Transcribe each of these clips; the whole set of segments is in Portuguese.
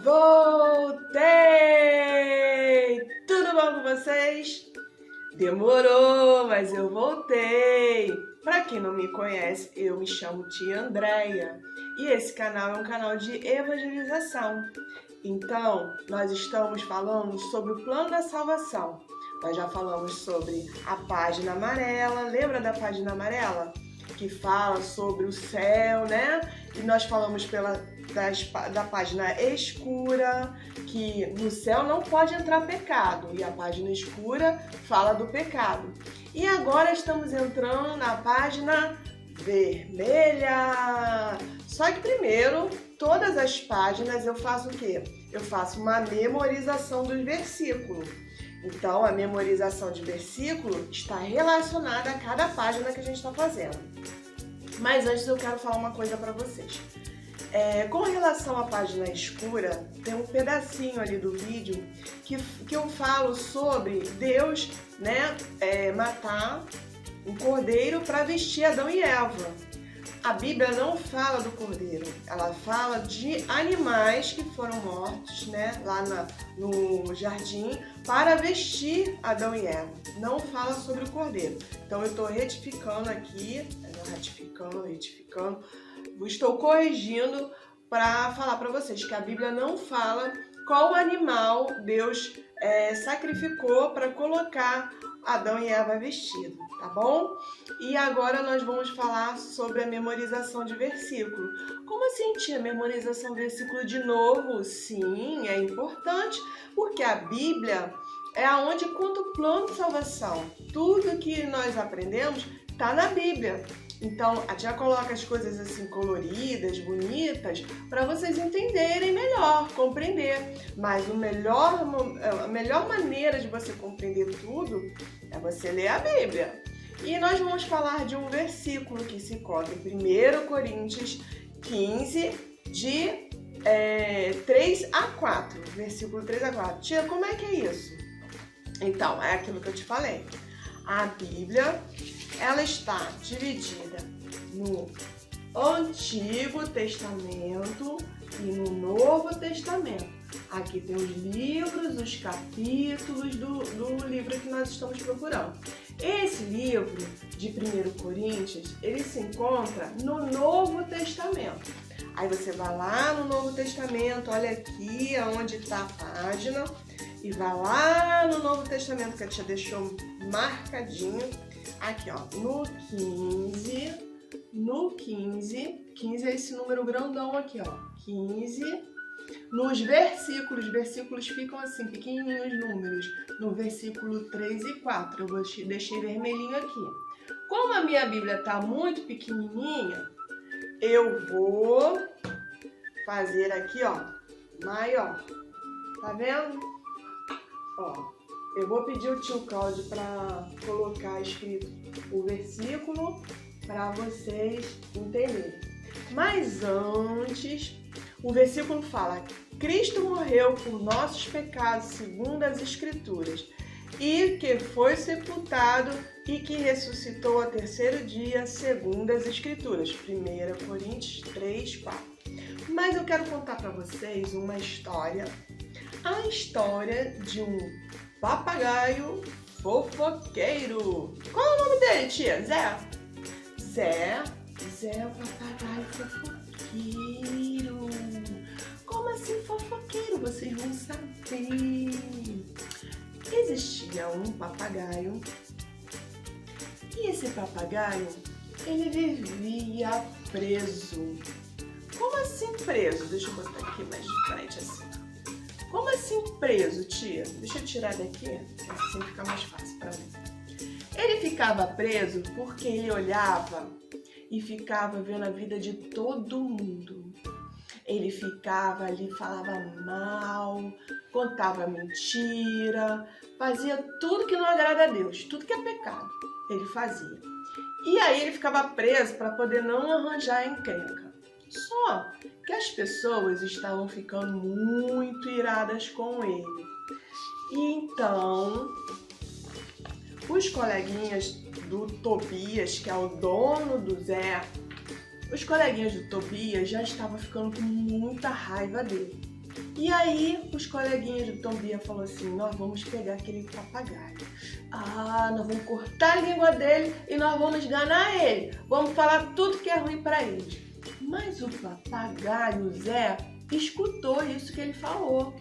Voltei! Tudo bom com vocês? Demorou, mas eu voltei! Para quem não me conhece, eu me chamo Tia Andréia e esse canal é um canal de evangelização. Então, nós estamos falando sobre o plano da salvação. Nós já falamos sobre a página amarela, lembra da página amarela? Que fala sobre o céu, né? E nós falamos da página escura, que no céu não pode entrar pecado, e a página escura fala do pecado. E agora estamos entrando na página vermelha. Só que primeiro, todas as páginas eu faço o quê? Eu faço uma memorização dos versículos. Então, a memorização de versículo está relacionada a cada página que a gente está fazendo. Mas antes eu quero falar uma coisa para vocês. Com relação à página escura, tem um pedacinho ali do vídeo que eu falo sobre Deus, né, matar um cordeiro para vestir Adão e Eva. A Bíblia não fala do cordeiro, ela fala de animais que foram mortos, né, lá no jardim para vestir Adão e Eva. Não fala sobre o cordeiro. Então eu estou retificando aqui, retificando, estou corrigindo para falar para vocês que a Bíblia não fala qual animal Deus sacrificou para colocar Adão e Eva vestido, tá bom? E agora nós vamos falar sobre a memorização de versículo. Como assim, tia? Memorização de versículo de novo? Sim, é importante, porque a Bíblia é aonde conta o plano de salvação. Tudo que nós aprendemos está na Bíblia. Então, a tia coloca as coisas assim coloridas, bonitas, para vocês entenderem melhor, compreender. Mas a melhor maneira de você compreender tudo é você ler a Bíblia. E nós vamos falar de um versículo que se encontra em 1 Coríntios 15, de 3 a 4. Versículo 3 a 4. Tia, como é que é isso? Então, é aquilo que eu te falei. A Bíblia, ela está dividida no Antigo Testamento e no Novo Testamento. Aqui tem os livros, os capítulos do livro que nós estamos procurando. Esse livro de 1 Coríntios, ele se encontra no Novo Testamento. Aí você vai lá no Novo Testamento, olha aqui onde está a página, e vai lá no Novo Testamento que a tia deixou marcadinho. Aqui, ó, no 15 é esse número grandão aqui, ó, 15, nos versículos ficam assim, pequenininhos números, no versículo 3 e 4, eu deixei vermelhinho aqui. Como a minha Bíblia tá muito pequenininha, eu vou fazer aqui, ó, maior, tá vendo? Ó. Eu vou pedir o tio Cláudio para colocar escrito o versículo para vocês entenderem. Mas antes, o versículo fala: Cristo morreu por nossos pecados segundo as Escrituras, e que foi sepultado e que ressuscitou ao terceiro dia segundo as Escrituras. 1 Coríntios 3, 4. Mas eu quero contar para vocês uma história, a história de um papagaio fofoqueiro. Qual é o nome dele, tia? Zé? Zé é o papagaio fofoqueiro. Como assim fofoqueiro? Vocês vão saber. Existia um papagaio e esse papagaio, ele vivia preso. Como assim preso? Deixa eu botar aqui mais de frente assim. Como assim preso, tia? Deixa eu tirar daqui, assim fica mais fácil para mim. Ele ficava preso porque ele olhava e ficava vendo a vida de todo mundo. Ele ficava ali, falava mal, contava mentira, fazia tudo que não agrada a Deus, tudo que é pecado, ele fazia. E aí ele ficava preso para poder não arranjar encrenca. Só que as pessoas estavam ficando muito iradas com ele. E então, os coleguinhas do Tobias, que é o dono do Zé, os coleguinhas do Tobias já estavam ficando com muita raiva dele. E aí os coleguinhas do Tobias falaram assim, nós vamos pegar aquele papagaio. Nós vamos cortar a língua dele e nós vamos enganar ele. Vamos falar tudo que é ruim para eles. Mas o papagaio, Zé, escutou isso que ele falou.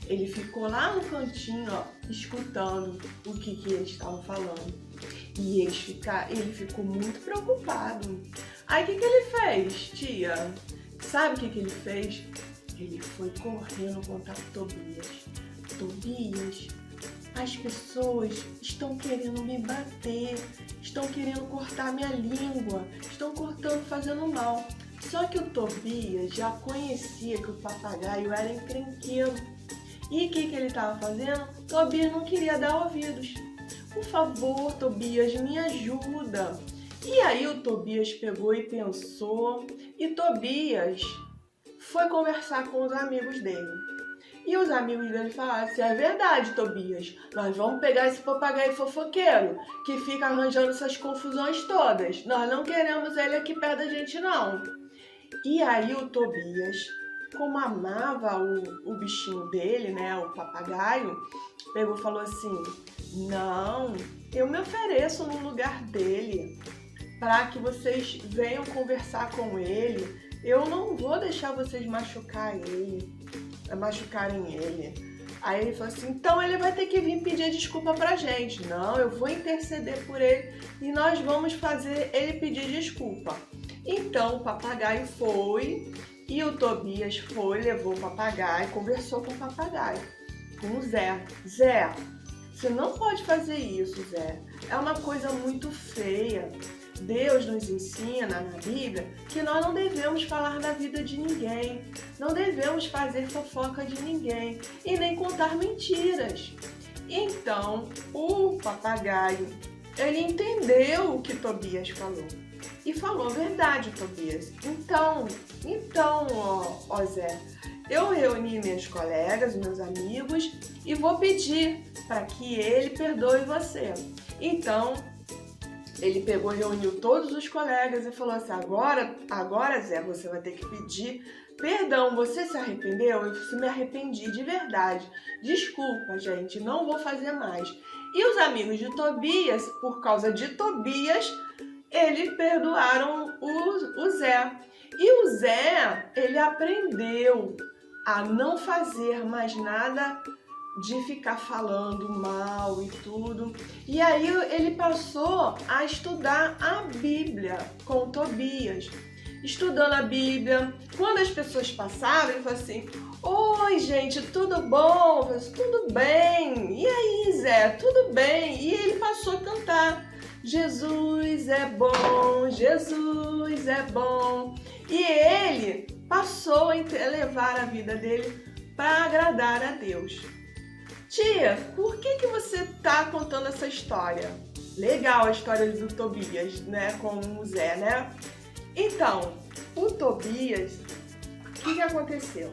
Ele ficou lá no cantinho, escutando o que eles estavam falando. E ele ficou muito preocupado. Aí o que ele fez, tia? Sabe o que ele fez? Ele foi correndo contar pro Tobias. Tobias, as pessoas estão querendo me bater, estão querendo cortar minha língua, estão cortando, fazendo mal. Só que o Tobias já conhecia que o papagaio era encrenqueiro. E o que ele estava fazendo? Tobias não queria dar ouvidos. Por favor, Tobias, me ajuda. E aí o Tobias pegou e pensou, e Tobias foi conversar com os amigos dele. E os amigos dele falaram assim, é verdade, Tobias, nós vamos pegar esse papagaio fofoqueiro, que fica arranjando essas confusões todas. Nós não queremos ele aqui perto da gente, não. E aí o Tobias, como amava o bichinho dele, né, o papagaio, pegou e falou assim, não, eu me ofereço no lugar dele para que vocês venham conversar com ele. Eu não vou deixar vocês machucarem ele. Aí ele falou assim, então ele vai ter que vir pedir desculpa pra gente. Não, eu vou interceder por ele e nós vamos fazer ele pedir desculpa. Então o papagaio foi e o Tobias foi, levou o papagaio, conversou com o papagaio, com o Zé. Zé, você não pode fazer isso, Zé. É uma coisa muito feia. Deus nos ensina na Bíblia que nós não devemos falar da vida de ninguém, não devemos fazer fofoca de ninguém e nem contar mentiras. Então, o papagaio, ele entendeu o que Tobias falou e falou a verdade, Tobias. Então, Zé, eu reuni meus colegas, meus amigos e vou pedir para que ele perdoe você. Então, ele pegou, reuniu todos os colegas e falou assim, agora Zé, você vai ter que pedir perdão. Você se arrependeu? Eu se me arrependi de verdade. Desculpa, gente, não vou fazer mais. E os amigos de Tobias, por causa de Tobias, eles perdoaram o Zé. E o Zé, ele aprendeu a não fazer mais nada de ficar falando mal e tudo. E aí ele passou a estudar a Bíblia com Tobias. Estudando a Bíblia, quando as pessoas passavam, ele falou assim, oi gente, tudo bom? Eu falei, tudo bem. E aí Zé, tudo bem? E ele passou a cantar, Jesus é bom, Jesus é bom. E ele passou a levar a vida dele para agradar a Deus. Tia, por que você tá contando essa história? Legal a história do Tobias, né, com o Zé, né? Então, o Tobias, o que aconteceu?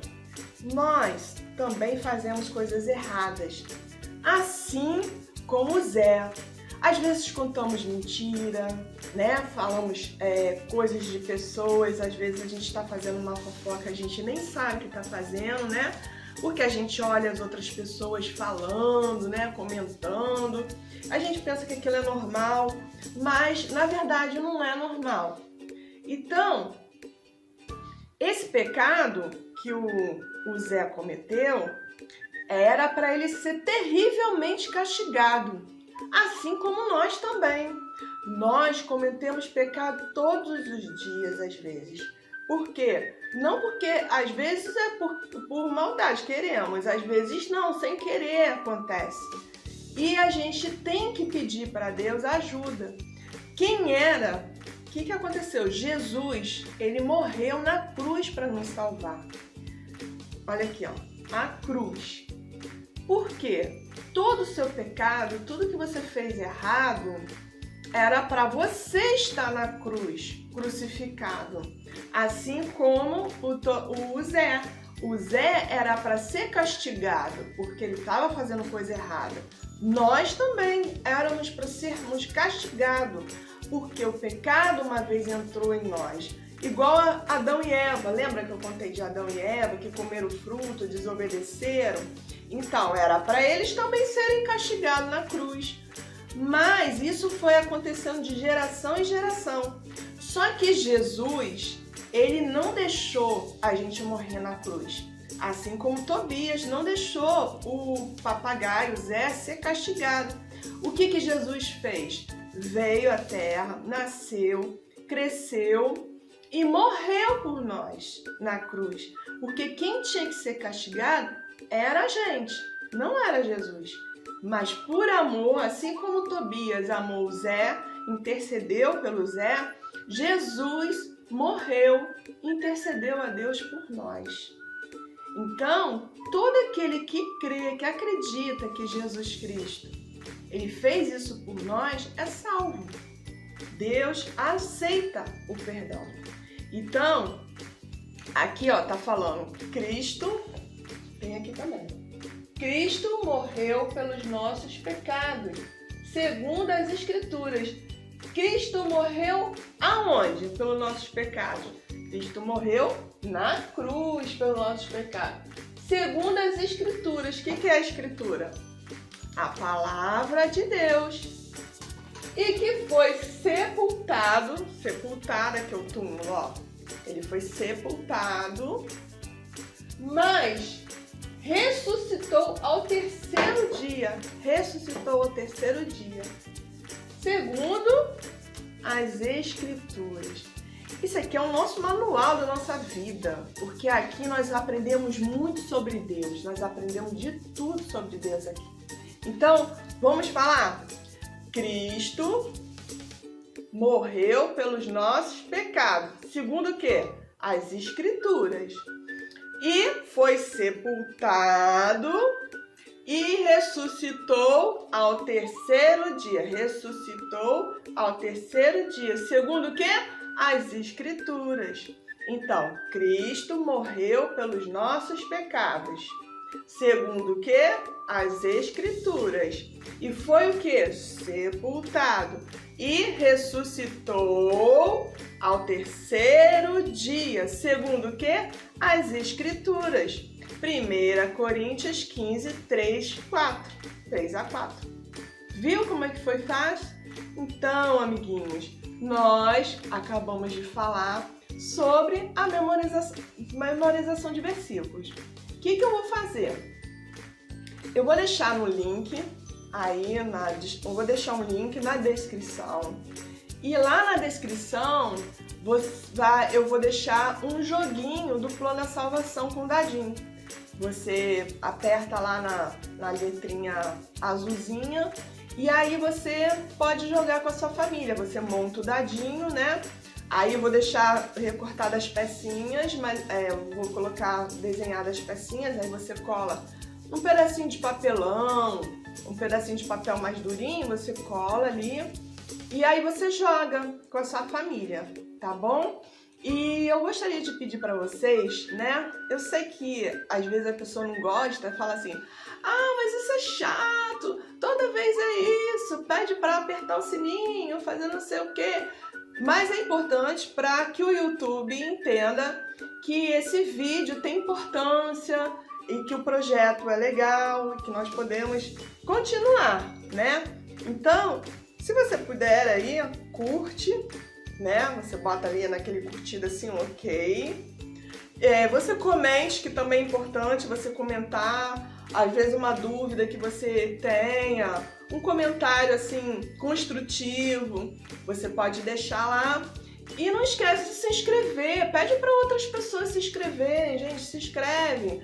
Nós também fazemos coisas erradas, assim como o Zé. Às vezes contamos mentira, né? Falamos coisas de pessoas, às vezes a gente está fazendo uma fofoca, a gente nem sabe o que está fazendo, né? Porque a gente olha as outras pessoas falando, né, comentando, a gente pensa que aquilo é normal, mas na verdade não é normal. Então, esse pecado que o Zé cometeu era para ele ser terrivelmente castigado, assim como nós também. Nós cometemos pecado todos os dias, às vezes. Por quê? Não porque às vezes é por maldade, queremos, às vezes não, sem querer acontece. E a gente tem que pedir para Deus ajuda. O que aconteceu? Jesus, ele morreu na cruz para nos salvar. Olha aqui, a cruz. Por quê? Todo o seu pecado, tudo que você fez errado, era para você estar na cruz, crucificado. Assim como o Zé. O Zé era para ser castigado, porque ele estava fazendo coisa errada. Nós também éramos para sermos castigados, porque o pecado uma vez entrou em nós. igual a Adão e Eva. Lembra que eu contei de Adão e Eva que comeram o fruto, desobedeceram? Então, era para eles também serem castigados na cruz. Mas isso foi acontecendo de geração em geração. Só que Jesus, ele não deixou a gente morrer na cruz. Assim como Tobias não deixou o papagaio Zé ser castigado. O que Jesus fez? Veio à terra, nasceu, cresceu e morreu por nós na cruz. Porque quem tinha que ser castigado era a gente, não era Jesus. Mas por amor, assim como Tobias amou o Zé, intercedeu pelo Zé, Jesus morreu, intercedeu a Deus por nós. Então, todo aquele que crê, que acredita que Jesus Cristo, ele fez isso por nós, é salvo. Deus aceita o perdão. Então, aqui ó, tá falando Cristo, tem aqui também. Cristo morreu pelos nossos pecados, segundo as Escrituras. Cristo morreu aonde? Pelos nossos pecados. Cristo morreu na cruz pelos nossos pecados. Segundo as Escrituras. O que é a Escritura? A palavra de Deus. E que foi sepultado, sepultada que é o túmulo, ó. Ele foi sepultado, mas ressuscitou ao terceiro dia. Ressuscitou ao terceiro dia. Segundo as Escrituras. Isso aqui é o nosso manual da nossa vida, porque aqui nós aprendemos muito sobre Deus, nós aprendemos de tudo sobre Deus aqui. Então, vamos falar? Cristo morreu pelos nossos pecados, segundo o quê? As Escrituras. E foi sepultado e ressuscitou ao terceiro dia. Ressuscitou ao terceiro dia, segundo o quê? As Escrituras. Então, Cristo morreu pelos nossos pecados. Segundo o quê? As Escrituras. E foi o quê? Sepultado. E ressuscitou ao terceiro dia. Segundo o quê? As Escrituras. 1 Coríntios 15, 3 a 4. Viu como é que foi fácil? Então, amiguinhos, nós acabamos de falar sobre a memorização de versículos. O que eu vou fazer? Eu vou deixar no link aí, eu vou deixar um link na descrição. E lá na descrição eu vou deixar um joguinho do Plano da Salvação com o dadinho. Você aperta lá na letrinha azulzinha e aí você pode jogar com a sua família. Você monta o dadinho, né? Aí eu vou deixar recortadas as pecinhas, mas eu vou colocar desenhadas as pecinhas, aí você cola um pedacinho de papelão, um pedacinho de papel mais durinho, você cola ali e aí você joga com a sua família, tá bom? E eu gostaria de pedir para vocês, né? Eu sei que às vezes a pessoa não gosta, fala assim: ah, mas isso é chato, toda vez é isso, pede para apertar o sininho, fazer não sei o quê. Mas é importante para que o YouTube entenda que esse vídeo tem importância e que o projeto é legal e que nós podemos continuar, né? Então, se você puder aí, curte, né? Você bota ali naquele curtido assim, ok. Você comente, que também é importante você comentar, às vezes uma dúvida que você tenha, um comentário assim construtivo, você pode deixar lá. E não esquece de se inscrever, pede para outras pessoas se inscreverem, gente, se inscreve.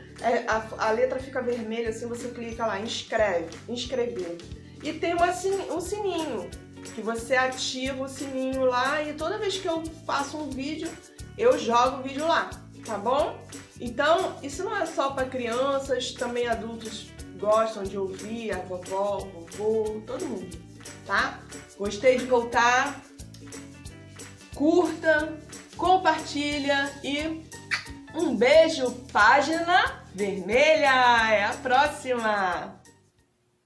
A letra fica vermelha, assim você clica lá, inscrever. E tem um sininho, que você ativa o sininho lá e toda vez que eu faço um vídeo, eu jogo o vídeo lá, tá bom? Então, isso não é só para crianças, também adultos gostam de ouvir, a vovó, o vovô, todo mundo, tá? Gostei de voltar, curta, compartilha e um beijo, página vermelha! É a próxima!